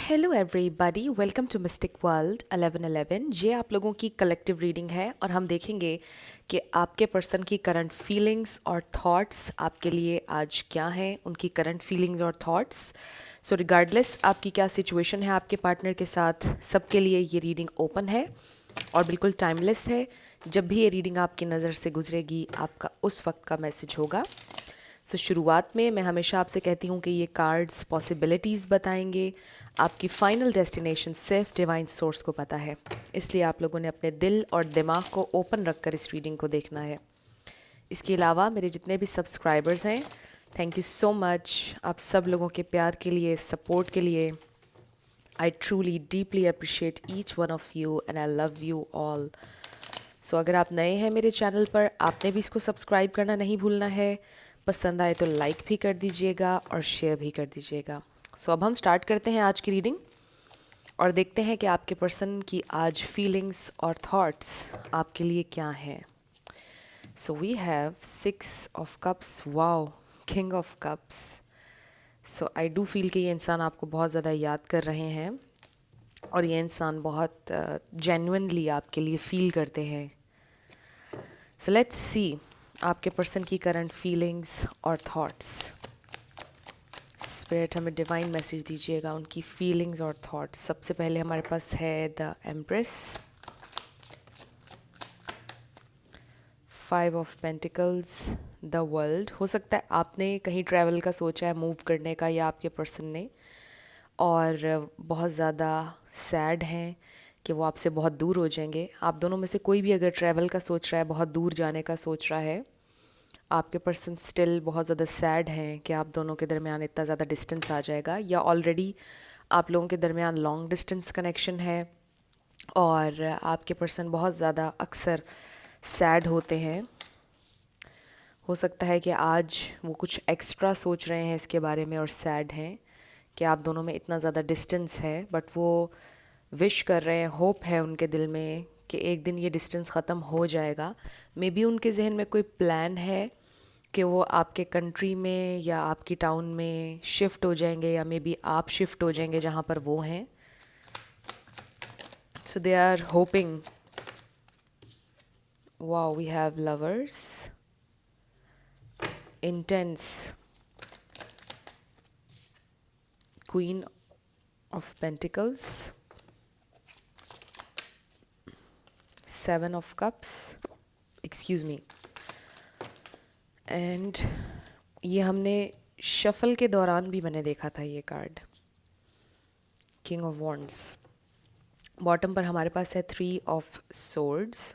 Hello everybody, welcome to mystic world 1111। ये आप लोगों की कलेक्टिव रीडिंग है और हम देखेंगे कि आपके पर्सन की करंट फीलिंग्स और थॉट्स आपके लिए आज क्या हैं, उनकी करंट फीलिंग्स और थॉट्स। सो रिगार्डलेस आपकी क्या सिचुएशन है आपके पार्टनर के साथ, सबके लिए ये रीडिंग ओपन है और बिल्कुल टाइमलेस है। जब भी ये रीडिंग आपकी नज़र से गुजरेगी आपका उस वक्त का मैसेज होगा। शुरुआत में मैं हमेशा आपसे कहती हूँ कि ये कार्ड्स पॉसिबिलिटीज़ बताएंगे, आपकी फाइनल डेस्टिनेशन सिर्फ डिवाइन सोर्स को पता है, इसलिए आप लोगों ने अपने दिल और दिमाग को ओपन रखकर इस रीडिंग को देखना है। इसके अलावा मेरे जितने भी सब्सक्राइबर्स हैं, थैंक यू सो मच आप सब लोगों के प्यार के लिए, सपोर्ट के लिए। I truly deeply appreciate each one of you and I love you all. अगर आप नए हैं मेरे चैनल पर, आपने भी इसको सब्सक्राइब करना नहीं भूलना है। पसंद आए तो लाइक भी कर दीजिएगा और शेयर भी कर दीजिएगा। अब हम स्टार्ट करते हैं आज की रीडिंग और देखते हैं कि आपके पर्सन की आज फीलिंग्स और थॉट्स आपके लिए क्या हैं। We have 6 of Cups, wow, king of cups. I do feel कि ये इंसान आपको बहुत ज़्यादा याद कर रहे हैं और ये इंसान बहुत जेन्युइनली आपके लिए फील करते हैं। लेट्स सी आपके पर्सन की करंट फीलिंग्स और थॉट्स। स्पिरिट हमें डिवाइन मैसेज दीजिएगा, उनकी फीलिंग्स और थॉट्स। सबसे पहले हमारे पास है the empress, 5 of Pentacles, the world. हो सकता है आपने कहीं ट्रैवल का सोचा है, मूव करने का, या आपके पर्सन ने, और बहुत ज़्यादा सैड हैं कि वो आपसे बहुत दूर हो जाएंगे। आप दोनों में से कोई भी अगर ट्रैवल का सोच रहा है, बहुत दूर जाने का सोच रहा है, आपके पर्सन स्टिल बहुत ज़्यादा सैड हैं कि आप दोनों के दरमियान इतना ज़्यादा डिस्टेंस आ जाएगा, या ऑलरेडी आप लोगों के दरमियान लॉन्ग डिस्टेंस कनेक्शन है और आपके पर्सन बहुत ज़्यादा अक्सर सैड होते हैं। हो सकता है कि आज वो कुछ एक्स्ट्रा सोच रहे हैं इसके बारे में और सैड हैं कि आप दोनों में इतना ज़्यादा डिस्टेंस है, बट वो विश कर रहे हैं, होप है उनके दिल में कि एक दिन ये डिस्टेंस ख़त्म हो जाएगा। मे बी उनके जहन में कोई प्लान है कि वो आपके कंट्री में या आपकी टाउन में शिफ्ट हो जाएंगे, या मे बी आप शिफ्ट हो जाएंगे जहाँ पर वो हैं। They are hoping. Wow, we have lovers, intense, queen of pentacles, 7 of Cups, excuse me, and ये हमने शफल के दौरान भी मैंने देखा था ये card, king of wands. Bottom पर हमारे पास है 3 of Swords।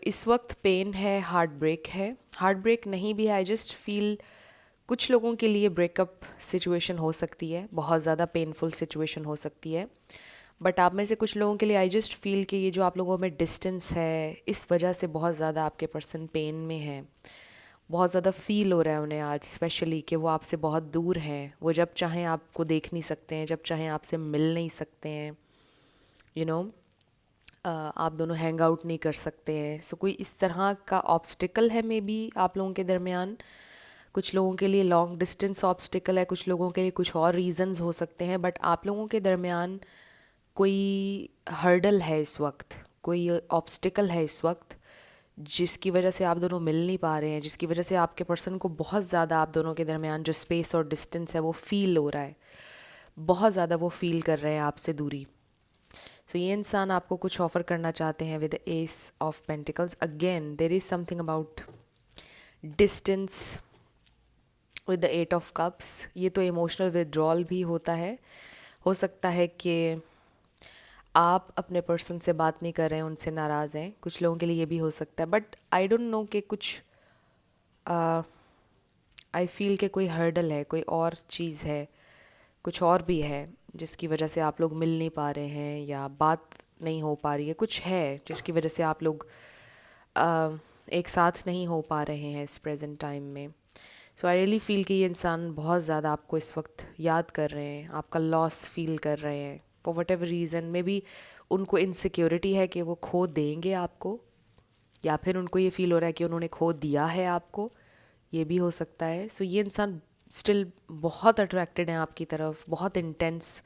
इस वक्त पेन है, हार्ट ब्रेक है। हार्ट ब्रेक नहीं भी है, आई जस्ट फील कुछ लोगों के लिए ब्रेकअप सिचुएशन हो सकती है, बहुत ज़्यादा पेनफुल सिचुएशन हो सकती है, बट आप में से कुछ लोगों के लिए आई जस्ट फील कि ये जो आप लोगों में डिस्टेंस है, इस वजह से बहुत ज़्यादा आपके पर्सन पेन में है। बहुत ज़्यादा फील हो रहा है उन्हें आज स्पेशली कि वो आपसे बहुत दूर हैं। वो जब चाहें आपको देख नहीं सकते हैं, जब चाहें आपसे मिल नहीं सकते हैं, यू नो, आप दोनों हैंग आउट नहीं कर सकते हैं। कोई इस तरह का ऑब्स्टिकल है मे बी आप लोगों के दरमियान। कुछ लोगों के लिए लॉन्ग डिस्टेंस ऑब्स्टिकल है, कुछ लोगों के लिए कुछ और रीजंस हो सकते हैं, बट आप लोगों के दरमियान कोई हर्डल है इस वक्त, कोई ऑब्स्टिकल है इस वक्त, जिसकी वजह से आप दोनों मिल नहीं पा रहे हैं, जिसकी वजह से आपके पर्सन को बहुत ज़्यादा आप दोनों के दरमियान जो स्पेस और डिस्टेंस है वो फील हो रहा है, बहुत ज़्यादा वो फील कर रहे हैं आपसे दूरी। ये इंसान आपको कुछ ऑफ़र करना चाहते हैं with S of pentacles. Again there is something about distance with the 8 of Cups। ये तो इमोशनल विदड्रॉल भी होता है। हो सकता है कि आप अपने पर्सन से बात नहीं कर रहे हैं, उनसे नाराज़ हैं, कुछ लोगों के लिए ये भी हो सकता है, बट आई डोंट नो कि कुछ आई फील कि कोई हर्डल है, कोई और चीज़ है, कुछ और भी है जिसकी वजह से आप लोग मिल नहीं पा रहे हैं या बात नहीं हो पा रही है। कुछ है जिसकी वजह से आप लोग एक साथ नहीं हो पा रहे हैं इस प्रेजेंट टाइम में। आई रियली फील कि ये इंसान बहुत ज़्यादा आपको इस वक्त याद कर रहे हैं, आपका लॉस फील कर रहे हैं for what ever reason. May be उनको इनसिक्योरिटी है कि वो खो देंगे आपको, या फिर उनको ये फील हो रहा है कि उन्होंने खो दिया है आपको, ये भी हो सकता है। ये इंसान स्टिल बहुत अट्रैक्टेड हैं आपकी तरफ, बहुत इंटेंस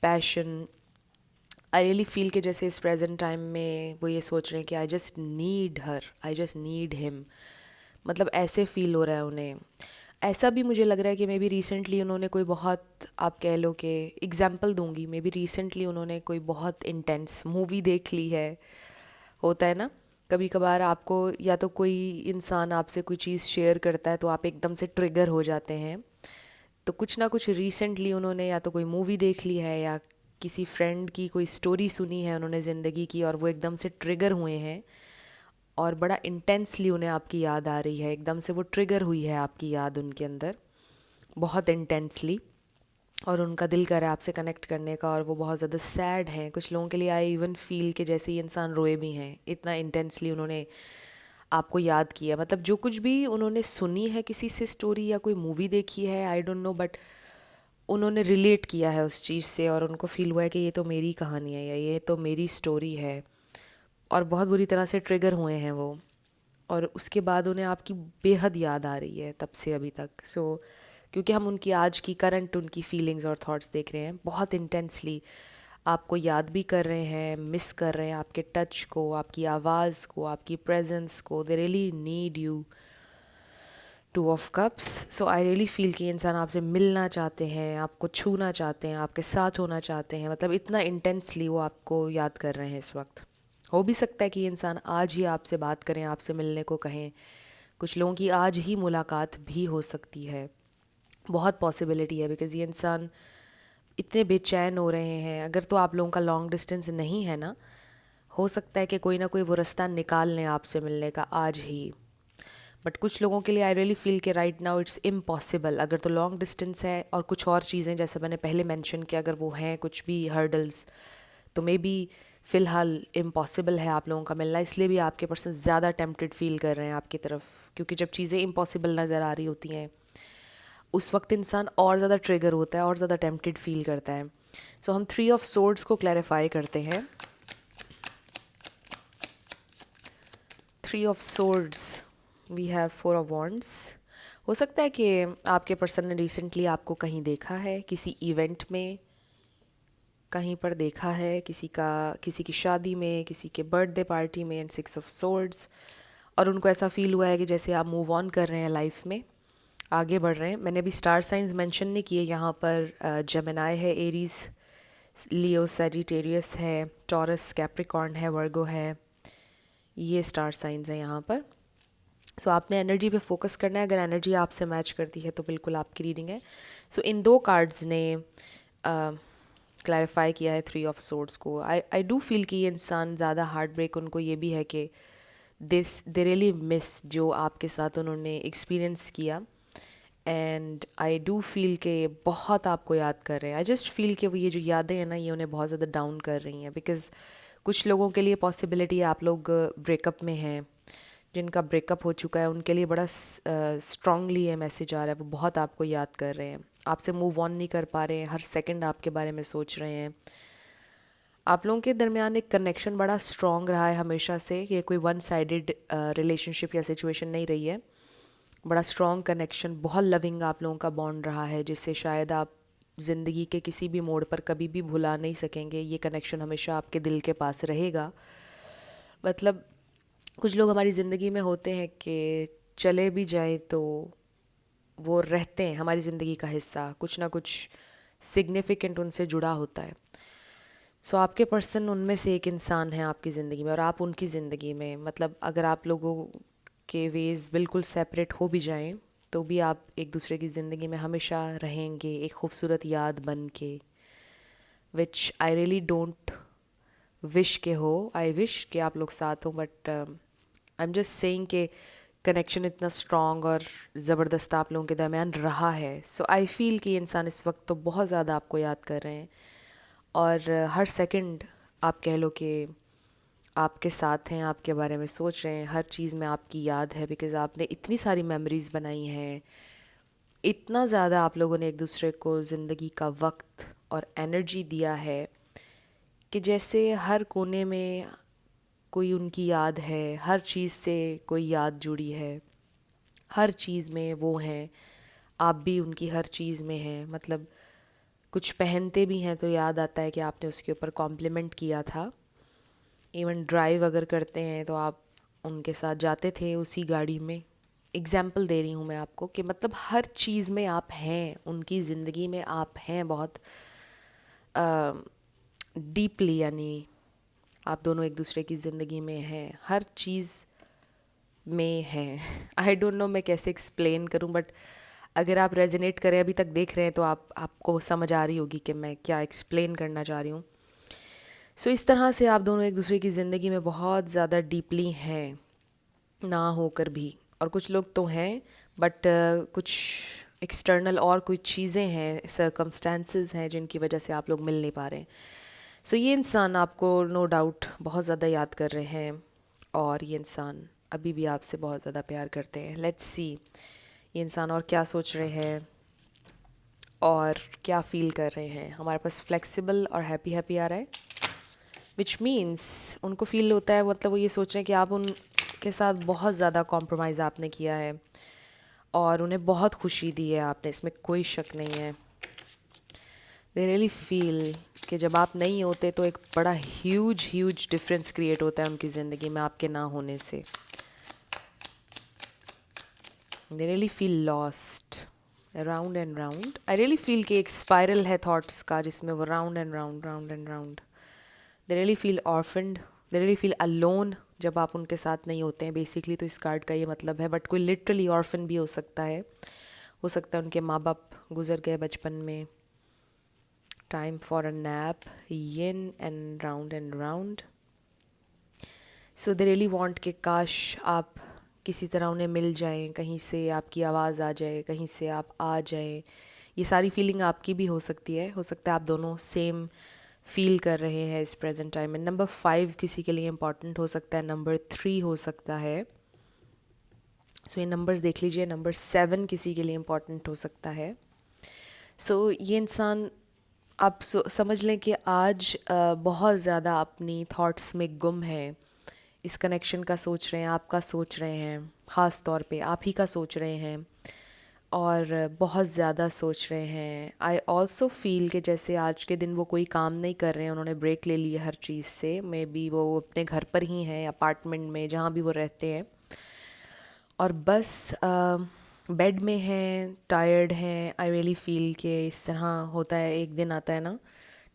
पैशन। आई रियली फील कि जैसे इस प्रेजेंट टाइम में वो ये सोच रहे हैं कि I just need her, I just need him, मतलब ऐसे फील हो रहा है उन्हें। ऐसा भी मुझे लग रहा है कि मे बी रिसेंटली उन्होंने कोई बहुत, आप कह लो कि एग्जाम्पल दूंगी, मे बी रिसेंटली उन्होंने कोई बहुत इंटेंस मूवी देख ली है। होता है ना, कभी कभार आपको या तो कोई इंसान आपसे कोई चीज़ शेयर करता है तो आप एकदम से ट्रिगर हो जाते हैं। तो कुछ ना कुछ रिसेंटली उन्होंने या तो कोई मूवी देख ली है या किसी फ्रेंड की कोई स्टोरी सुनी है उन्होंने ज़िंदगी की, और वो एकदम से ट्रिगर हुए हैं और बड़ा इंटेंसली उन्हें आपकी याद आ रही है, एकदम से वो ट्रिगर हुई है आपकी याद उनके अंदर बहुत इंटेंसली, और उनका दिल कर रहा है आपसे कनेक्ट करने का, और वो बहुत ज़्यादा सैड हैं। कुछ लोगों के लिए आई इवन फील कि जैसे ये इंसान रोए भी हैं, इतना इंटेंसली उन्होंने आपको याद किया। मतलब जो कुछ भी उन्होंने सुनी है किसी से स्टोरी या कोई मूवी देखी है, आई डोंट नो, बट उन्होंने रिलेट किया है उस चीज़ से और उनको फील हुआ है कि ये तो मेरी कहानी है या ये तो मेरी स्टोरी है, और बहुत बुरी तरह से ट्रिगर हुए हैं वो। और उसके बाद उन्हें आपकी बेहद याद आ रही है तब से अभी तक। क्योंकि हम उनकी आज की करंट उनकी फीलिंग्स और थॉट्स देख रहे हैं, बहुत इंटेंसली आपको याद भी कर रहे हैं, मिस कर रहे हैं आपके टच को, आपकी आवाज़ को, आपकी प्रेजेंस को। They really need you. Two of cups. So I really feel कि इंसान आपसे मिलना चाहते हैं, आपको छूना चाहते हैं, आपके साथ होना चाहते हैं, मतलब इतना इंटेंसली वो आपको याद कर रहे हैं इस वक्त। हो भी सकता है कि इंसान आज ही आपसे बात करें, आपसे मिलने को कहें। कुछ लोगों की आज ही मुलाकात भी हो सकती है, बहुत पॉसिबिलिटी है, बिकॉज़ ये इंसान इतने बेचैन हो रहे हैं। अगर तो आप लोगों का लॉन्ग डिस्टेंस नहीं है ना, हो सकता है कि कोई ना कोई वो रास्ता निकाल लें आपसे मिलने का आज ही। बट कुछ लोगों के लिए आई रियली फील कि राइट नाउ इट्स इम्पॉसिबल। अगर तो लॉन्ग डिस्टेंस है और कुछ और चीज़ें जैसे मैंने पहले मेंशन किया, अगर वो हैं कुछ भी हर्डल्स, तो मे बी फ़िलहाल इम्पॉसिबल है आप लोगों का मिलना। इसलिए भी आपके पर्सन ज़्यादा टेम्पटेड फील कर रहे हैं आपकी तरफ, क्योंकि जब चीज़ें इम्पॉसिबल नज़र आ रही होती हैं उस वक्त इंसान और ज़्यादा ट्रिगर होता है और ज़्यादा टेम्पटेड फील करता है। सो हम थ्री ऑफ सोर्ड्स को क्लैरिफाई करते हैं। Three of swords, we have four of wands. हो सकता है कि आपके पर्सन ने रिसेंटली आपको कहीं देखा है, किसी इवेंट में कहीं पर देखा है, किसी की शादी में, किसी के बर्थडे पार्टी में, एंड सिक्स ऑफ सोर्ड्स। और उनको ऐसा फील हुआ है कि जैसे आप मूव ऑन कर रहे हैं लाइफ में, आगे बढ़ रहे हैं। मैंने अभी स्टार साइंस मेंशन नहीं किए यहाँ पर। जेमिनाई है, एरीज, लियो सैजिटेरियस है, टॉरस, कैप्रिकॉर्न है, वर्गो है, ये स्टार साइंस हैं यहाँ पर। सो आपने एनर्जी पे फोकस करना है। अगर एनर्जी आपसे मैच करती है तो बिल्कुल आपकी रीडिंग है। इन दो कार्ड्स ने क्लैरिफाई किया है थ्री ऑफ सोर्ड्स को। आई डू फील कि ये इंसान ज़्यादा हार्ट ब्रेक उनको ये भी है कि दे रियली मिस जो आपके साथ उन्होंने एक्सपीरियंस किया। एंड आई डू फील कि बहुत आपको याद कर रहे हैं। आई जस्ट फील कि वो ये जो यादें हैं ना, ये उन्हें बहुत ज़्यादा डाउन कर रही हैं। बिकॉज़ कुछ लोगों के लिए पॉसिबिलिटी है आप लोग ब्रेकअप में हैं, जिनका ब्रेकअप हो चुका है उनके लिए बड़ा स्ट्रांगली ये मैसेज आ रहा है, वो बहुत आपको याद कर रहे हैं, आपसे मूव ऑन नहीं कर पा रहे हैं, हर सेकंड आपके बारे में सोच रहे हैं। आप लोगों के दरमियान एक कनेक्शन बड़ा स्ट्रॉन्ग रहा है हमेशा से। ये कोई वन साइडेड रिलेशनशिप या सिचुएशन नहीं रही है। बड़ा स्ट्रॉन्ग कनेक्शन, बहुत लविंग आप लोगों का बॉन्ड रहा है, जिससे शायद आप ज़िंदगी के किसी भी मोड़ पर कभी भी भुला नहीं सकेंगे। ये कनेक्शन हमेशा आपके दिल के पास रहेगा। मतलब कुछ लोग हमारी ज़िंदगी में होते हैं कि चले भी जाए तो वो रहते हैं हमारी ज़िंदगी का हिस्सा, कुछ ना कुछ सिग्निफिकेंट उनसे जुड़ा होता है। आपके पर्सन उनमें से एक इंसान है आपकी ज़िंदगी में और आप उनकी ज़िंदगी में। मतलब अगर आप लोगों के वेज़ बिल्कुल सेपरेट हो भी जाएं तो भी आप एक दूसरे की ज़िंदगी में हमेशा रहेंगे, एक खूबसूरत याद बन के, विच आई रियली डोंट विश के हो। आई विश कि आप लोग साथ हो, but I am just saying कि कनेक्शन इतना स्ट्रॉन्ग और ज़बरदस्त आप लोगों के दरमियान रहा है। आई फील कि इंसान इस वक्त तो बहुत ज़्यादा आपको याद कर रहे हैं और हर सेकंड आप कह लो कि आपके साथ हैं, आपके बारे में सोच रहे हैं, हर चीज़ में आपकी याद है, बिकॉज़ आपने इतनी सारी मेमोरीज़ बनाई हैं, इतना ज़्यादा आप लोगों ने एक दूसरे को ज़िंदगी का वक्त और एनर्जी दिया है कि जैसे हर कोने में कोई उनकी याद है, हर चीज़ से कोई याद जुड़ी है, हर चीज़ में वो हैं, आप भी उनकी हर चीज़ में हैं। मतलब कुछ पहनते भी हैं तो याद आता है कि आपने उसके ऊपर कॉम्प्लीमेंट किया था। इवन ड्राइव अगर करते हैं तो आप उनके साथ जाते थे उसी गाड़ी में। एग्ज़ाम्पल दे रही हूँ मैं आपको कि मतलब हर चीज़ में आप हैं, उनकी ज़िंदगी में आप हैं बहुत डीपली, यानी आप दोनों एक दूसरे की ज़िंदगी में हैं, हर चीज़ में हैं। आई डोंट नो मैं कैसे एक्सप्लेन करूं, बट अगर आप रेजोनेट करें, अभी तक देख रहे हैं, तो आपको समझ आ रही होगी कि मैं क्या एक्सप्लेन करना चाह रही हूँ। सो इस तरह से आप दोनों एक दूसरे की ज़िंदगी में बहुत ज़्यादा डीपली हैं, ना होकर भी। और कुछ लोग तो हैं, बट कुछ एक्सटर्नल और कुछ चीज़ें हैं, सर्कमस्टेंसेस हैं जिनकी वजह से आप लोग मिल नहीं पा रहे हैं। सो ये इंसान आपको नो डाउट बहुत ज़्यादा याद कर रहे हैं, और ये इंसान अभी भी आपसे बहुत ज़्यादा प्यार करते हैं। लेट्स सी ये इंसान और क्या सोच रहे हैं और क्या फील कर रहे हैं। हमारे पास फ्लेक्सिबल और हैप्पी हैप्पी आ रहा है, विच मीन्स उनको फील होता है, मतलब वो ये सोच रहे हैं कि आप उनके साथ बहुत ज़्यादा कॉम्प्रोमाइज़ आपने किया है और उन्हें बहुत खुशी दी है आपने, इसमें कोई शक नहीं है। दे रियली फील कि जब आप नहीं होते तो एक बड़ा ह्यूज डिफरेंस क्रिएट होता है उनकी ज़िंदगी में आपके ना होने से। They really feel lost round and round. I really feel कि एक स्पाइरल है थॉट्स का जिसमें वो round and round round and round. They really feel orphaned, they really feel alone जब आप उनके साथ नहीं होते हैं। बेसिकली तो इस कार्ड का ये मतलब है, बट कोई लिटरली ऑर्फन भी हो सकता है। हो सकता है उनके माँ बाप गुजर गए बचपन में। Time for a nap, yin and round. So they really want कि काश आप किसी तरह उन्हें मिल जाएं, कहीं से आपकी आवाज़ आ जाए, कहीं से आप आ जाएं। ये सारी फीलिंग आपकी भी हो सकती है। हो सकता है आप दोनों सेम फील कर रहे हैं इस प्रेजेंट टाइम में। नंबर 5 किसी के लिए इम्पॉर्टेंट हो सकता है, नंबर 3 हो सकता है। सो ये नंबर्स देख लीजिए। नंबर 7 किसी के लिए इम्पॉर्टेंट हो सकता है। सो ये इंसान, आप समझ लें कि आज बहुत ज़्यादा अपनी थॉट्स में गुम है। इस कनेक्शन का सोच रहे हैं, आपका सोच रहे हैं, ख़ास तौर पे आप ही का सोच रहे हैं, और बहुत ज़्यादा सोच रहे हैं। आई ऑल्सो फील कि जैसे आज के दिन वो कोई काम नहीं कर रहे हैं, उन्होंने ब्रेक ले लिया हर चीज़ से। मे बी वो अपने घर पर ही हैं, अपार्टमेंट में, जहाँ भी वो रहते हैं, और बस बेड में हैं, टायर्ड हैं। आई रियली फील कि इस तरह होता है, एक दिन आता है ना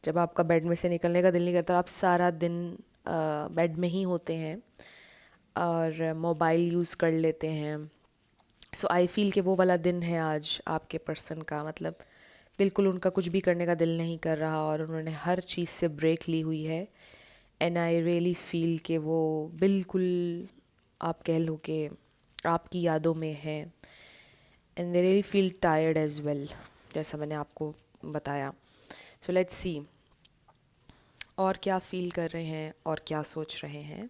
जब आपका बेड में से निकलने का दिल नहीं करता, आप सारा दिन बेड में ही होते हैं और मोबाइल यूज़ कर लेते हैं। सो आई फील कि वो वाला दिन है आज आपके पर्सन का। मतलब बिल्कुल उनका कुछ भी करने का दिल नहीं कर रहा और उन्होंने हर चीज़ से ब्रेक ली हुई है। एंड आई रियली फील कि वो बिल्कुल, आप कह लो कि आपकी यादों में है। And they really feel tired as well, जैसा मैंने आपको बताया। सो लेट्स सी और क्या फील कर रहे हैं और क्या सोच रहे हैं।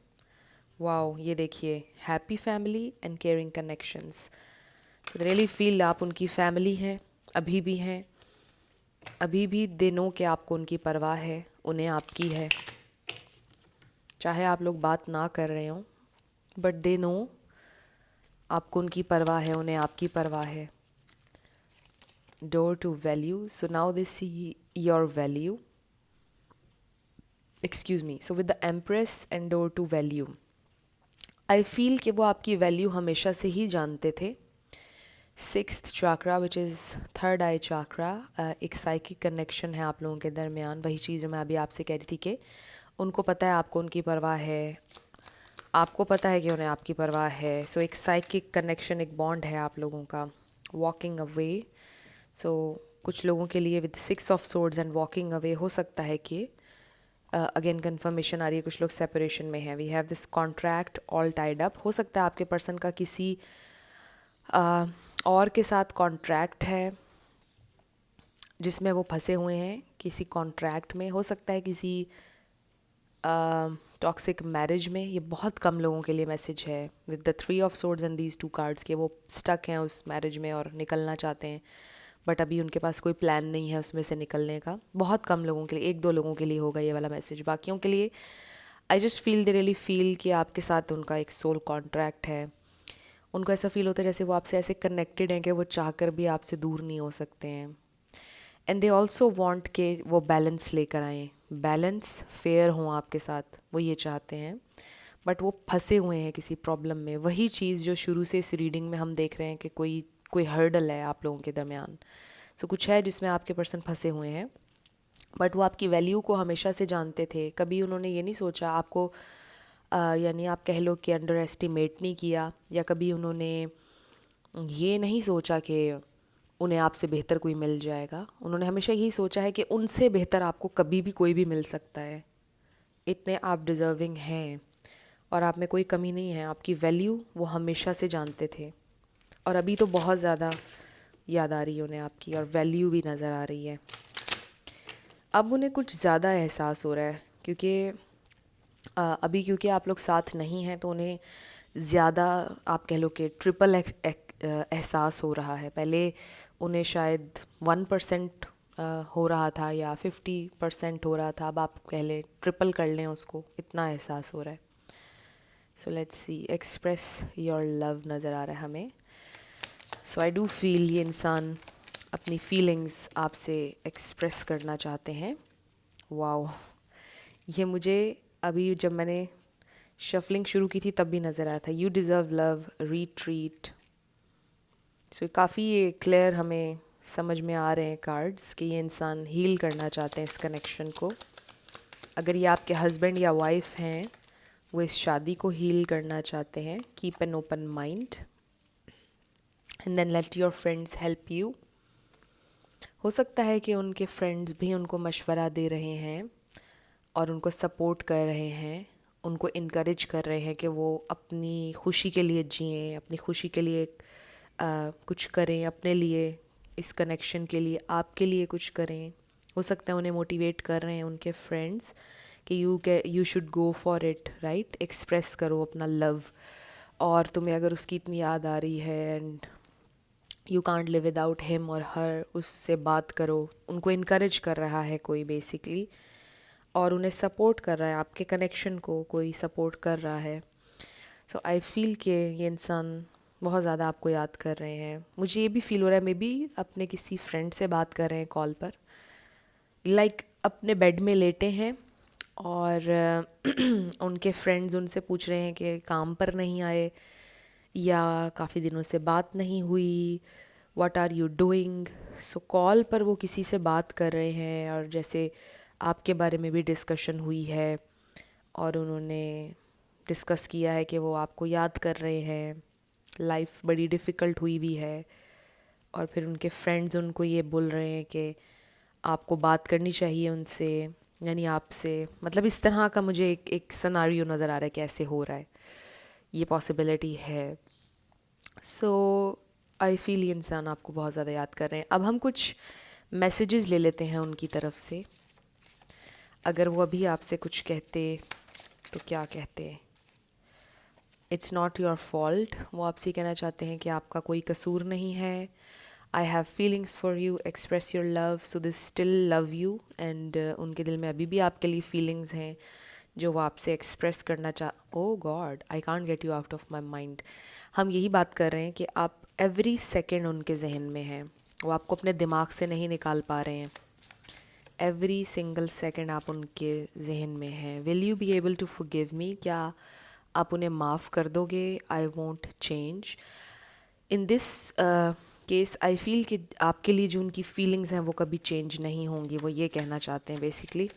वाओ, ये देखिए, happy family and caring connections. So really feel आप उनकी फैमिली हैं, अभी भी हैं, अभी भी दे नो कि आपको उनकी परवाह है, उन्हें आपकी है। चाहे आप लोग बात ना कर रहे हों, बट दे नो आपको उनकी परवाह है, उन्हें आपकी परवाह है। Door to value, so now they see your value, excuse me. So with the empress and door to value, I feel कि वो आपकी वैल्यू हमेशा से ही जानते थे। 6th chakra which is third eye chakra, एक साइकिक कनेक्शन है आप लोगों के दरमियान। वही चीज़ जो मैं अभी आपसे कह रही थी कि उनको पता है आपको उनकी परवाह है, आपको पता है कि उन्हें आपकी परवाह है। सो एक साइकिक कनेक्शन, एक बॉन्ड है आप लोगों का। वॉकिंग अवे, सो कुछ लोगों के लिए with 6 of swords and walking away हो सकता है कि अगेन कंफर्मेशन आ रही है, कुछ लोग सेपरेशन में हैं। We have this contract all tied up. हो सकता है आपके पर्सन का किसी और के साथ कॉन्ट्रैक्ट है जिसमें वो फंसे हुए हैं, किसी कॉन्ट्रैक्ट में। हो सकता है किसी टॉक्सिक मैरिज में। ये बहुत कम लोगों के लिए मैसेज है with the 3 of swords and these 2 cards के वो स्टक हैं उस मैरिज में और निकलना चाहते हैं, बट अभी उनके पास कोई प्लान नहीं है उसमें से निकलने का। बहुत कम लोगों के लिए, 1-2 लोगों के लिए होगा ये वाला मैसेज। बाकियों के लिए I just feel, they really feel कि आपके साथ उनका एक सोल कॉन्ट्रैक्ट है। उनको ऐसा फील होता है जैसे वो आपसे ऐसे कनेक्टेड हैं कि वो चाहकर भी आपसे दूर नहीं हो सकते हैं। एंड दे ऑल्सो वांट के वो बैलेंस लेकर आएँ, बैलेंस फेयर हों आपके साथ, वो ये चाहते हैं। बट वो फंसे हुए हैं किसी प्रॉब्लम में, वही चीज़ जो शुरू से इस रीडिंग में हम देख रहे हैं कि कोई कोई हर्डल है आप लोगों के दरमियान। सो कुछ है जिसमें आपके पर्सन फंसे हुए हैं, बट वो आपकी वैल्यू को हमेशा से जानते थे। कभी उन्होंने ये नहीं सोचा आपको यानी आप कह लो कि अंडर एस्टिमेट नहीं किया, या कभी उन्होंने ये नहीं सोचा कि उन्हें आपसे बेहतर कोई मिल जाएगा। उन्होंने हमेशा यही सोचा है कि उनसे बेहतर आपको कभी भी कोई भी मिल सकता है। इतने आप डिज़र्विंग हैं और आप में कोई कमी नहीं है। आपकी वैल्यू वो हमेशा से जानते थे, और अभी तो बहुत ज़्यादा याद आ रही है उन्हें आपकी, और वैल्यू भी नज़र आ रही है। अब उन्हें कुछ ज़्यादा एहसास हो रहा है, क्योंकि अभी क्योंकि आप लोग साथ नहीं हैं तो उन्हें ज़्यादा, आप कह लो कि ट्रिपल एहसास हो रहा है। पहले उन्हें शायद 1% हो रहा था या 50% हो रहा था, अब आप कह लें ट्रिपल कर लें उसको, इतना एहसास हो रहा है। So let's see, express your love नज़र आ रहा है हमें। सो आई डू फील ये इंसान अपनी फीलिंग्स आपसे एक्सप्रेस करना चाहते हैं। वाओ, ये मुझे अभी जब मैंने शफलिंग शुरू की थी तब भी नज़र आया था। You deserve love, retreat. So काफ़ी ये क्लियर हमें समझ में आ रहे हैं कार्ड्स कि ये इंसान हील करना चाहते हैं इस कनेक्शन को। अगर ये आपके हस्बैंड या वाइफ हैं, वो इस शादी को हील करना चाहते हैं। Keep an open mind and then let your friends help you. हो सकता है कि उनके फ्रेंड्स भी उनको मशवरा दे रहे हैं और उनको सपोर्ट कर रहे हैं, उनको इनकरेज कर रहे हैं कि वो अपनी खुशी के लिए जिएं, अपनी खुशी के लिए कुछ करें, अपने लिए, इस कनेक्शन के लिए, आपके लिए कुछ करें। हो सकता है उन्हें मोटिवेट कर रहे हैं उनके फ्रेंड्स कि you should go for it, right. Express करो अपना लव, और तुम्हें अगर उसकी इतनी याद आ रही है and you can't live without him और हर, उससे बात करो। उनको इनकरेज कर रहा है कोई बेसिकली, और उन्हें सपोर्ट कर रहा है, आपके कनेक्शन को कोई सपोर्ट कर रहा है। सो आई फील कि ये इंसान बहुत ज़्यादा आपको याद कर रहे हैं। मुझे ये भी फील हो रहा है मे बी अपने किसी फ्रेंड से बात कर रहे हैं कॉल पर, लाइक अपने बेड में लेटे हैं और उनके फ्रेंड्स उनसे पूछ रहे हैं कि काम पर नहीं आए या काफ़ी दिनों से बात नहीं हुई, what are you doing. So call पर वो किसी से बात कर रहे हैं, और जैसे आपके बारे में भी डिस्कशन हुई है और उन्होंने डिस्कस किया है कि वो आपको याद कर रहे हैं, लाइफ बड़ी डिफ़िकल्ट हुई भी है, और फिर उनके फ्रेंड्स उनको ये बोल रहे हैं कि आपको बात करनी चाहिए उनसे, यानी आपसे। मतलब इस तरह का मुझे एक सिनेरियो नज़र आ रहा है कि ऐसे हो रहा है, ये पॉसिबिलिटी है। सो आई फील ये इंसान आपको बहुत ज़्यादा याद कर रहे हैं। अब हम कुछ मैसेजेस ले लेते हैं उनकी तरफ से। अगर वो अभी आपसे कुछ कहते तो क्या कहते? It's not your fault. वो आपसे कहना चाहते हैं कि आपका कोई कसूर नहीं है। I have feelings for you, express your love, so this still love you. And उनके दिल में अभी भी आपके लिए फीलिंग्स हैं जो वो आपसे एक्सप्रेस करना oh God, I can't get you out of my mind. हम यही बात कर रहे हैं कि आप एवरी सेकेंड उनके जहन में हैं, वो आपको अपने दिमाग से नहीं निकाल पा रहे हैं। एवरी सिंगल सेकेंड आप उनके जहन में हैं। Will you be able to forgive me? क्या आप उन्हें माफ़ कर दोगे? I want change. In this case I feel कि आपके लिए जो उनकी फीलिंग्स हैं वो कभी चेंज नहीं होंगी। वो ये कहना चाहते हैं बेसिकली।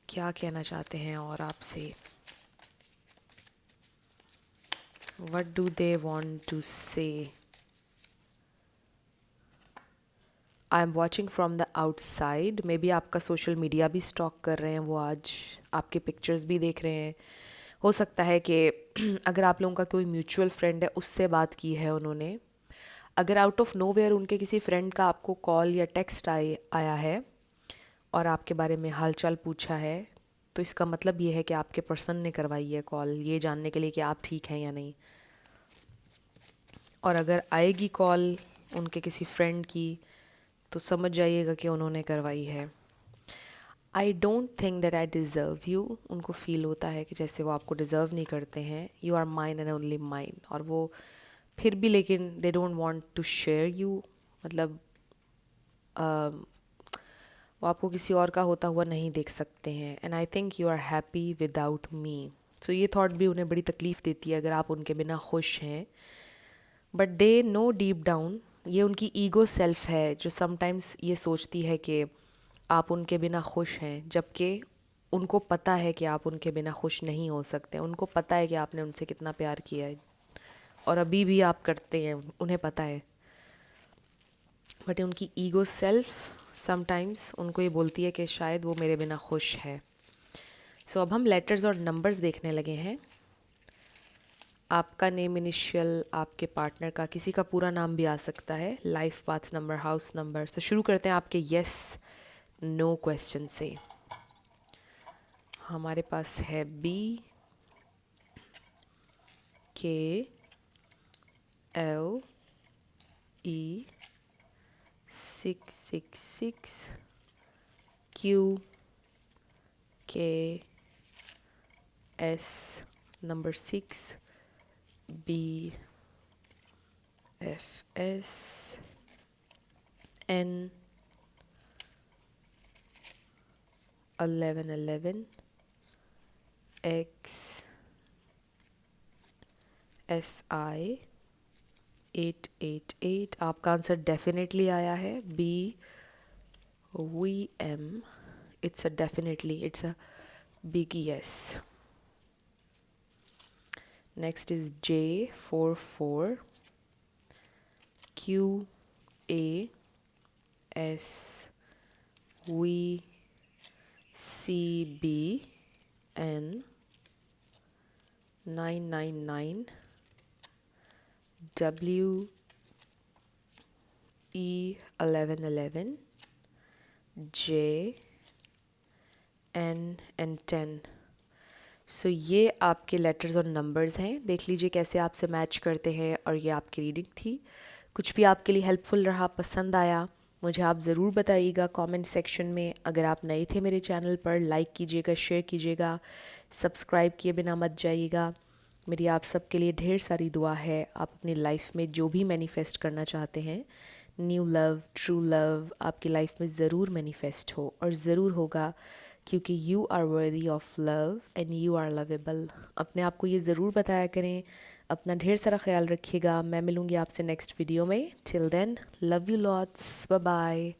क्या कहना चाहते हैं और आपसे? What do they want to say? I am watching from the outside. May be आपका सोशल मीडिया भी स्टॉक कर रहे हैं वो, आज आपके पिक्चर्स भी देख रहे हैं। हो सकता है कि अगर आप लोगों का कोई म्यूचुअल फ्रेंड है उससे बात की है उन्होंने, अगर आउट ऑफ नोवेयर उनके किसी फ्रेंड का आपको कॉल या टेक्स्ट आया है और आपके बारे में हालचाल पूछा है, तो इसका मतलब ये है कि आपके पर्सन ने करवाई है कॉल, ये जानने के लिए कि आप ठीक हैं या नहीं। और अगर आएगी कॉल उनके किसी फ्रेंड की तो समझ जाइएगा कि उन्होंने करवाई है। I don't think that I deserve you. उनको फ़ील होता है कि जैसे वो आपको डिज़र्व नहीं करते हैं। You are mine and only mine. और वो फिर भी लेकिन they don't want to share you, मतलब वो आपको किसी और का होता हुआ नहीं देख सकते हैं। And I think you are happy without me. So ये थॉट भी उन्हें बड़ी तकलीफ़ देती है अगर आप उनके बिना खुश हैं। But they know deep down, ये उनकी ईगो सेल्फ है जो समटाइम्स ये सोचती है कि आप उनके बिना खुश हैं, जबकि उनको पता है कि आप उनके बिना खुश नहीं हो सकते। उनको पता है कि आपने उनसे कितना प्यार किया है और अभी भी आप करते हैं, उन्हें पता है। बट उनकी ईगो सेल्फ समटाइम्स उनको ये बोलती है कि शायद वो मेरे बिना खुश है। सो अब हम लेटर्स और नंबर्स देखने लगे हैं। आपका नेम, इनिशियल, आपके पार्टनर का, किसी का पूरा नाम भी आ सकता है, life path number, house number. तो शुरू करते हैं आपके यस नो क्वेश्चन से। हमारे पास है B K L E 666 Q K S number 6 B F S N 1111 X S I 888। आपका आंसर डेफिनेटली आया है B V M। It's a definitely, it's a big yes। Next is J44 Q A S V C B N 999 W E 1111 J N and 10। सो ये आपके letters और numbers हैं। देख लीजिए कैसे आपसे मैच करते हैं। और ये आपकी रीडिंग थी। कुछ भी आपके लिए हेल्पफुल रहा, पसंद आया, मुझे आप ज़रूर बताइएगा कमेंट सेक्शन में। अगर आप नए थे मेरे चैनल पर, लाइक कीजिएगा, शेयर कीजिएगा, सब्सक्राइब किए बिना मत जाइएगा। मेरी आप सबके लिए ढेर सारी दुआ है। आप अपनी लाइफ में जो भी मैनिफेस्ट करना चाहते हैं, न्यू लव, ट्रू लव, आपकी लाइफ में ज़रूर मैनिफेस्ट हो, और ज़रूर होगा, क्योंकि you are worthy of love and you are lovable. अपने आप को ये ज़रूर बताया करें। अपना ढेर सारा ख्याल रखिएगा। मैं मिलूँगी आपसे नेक्स्ट वीडियो में। Till then, love you lots, bye bye.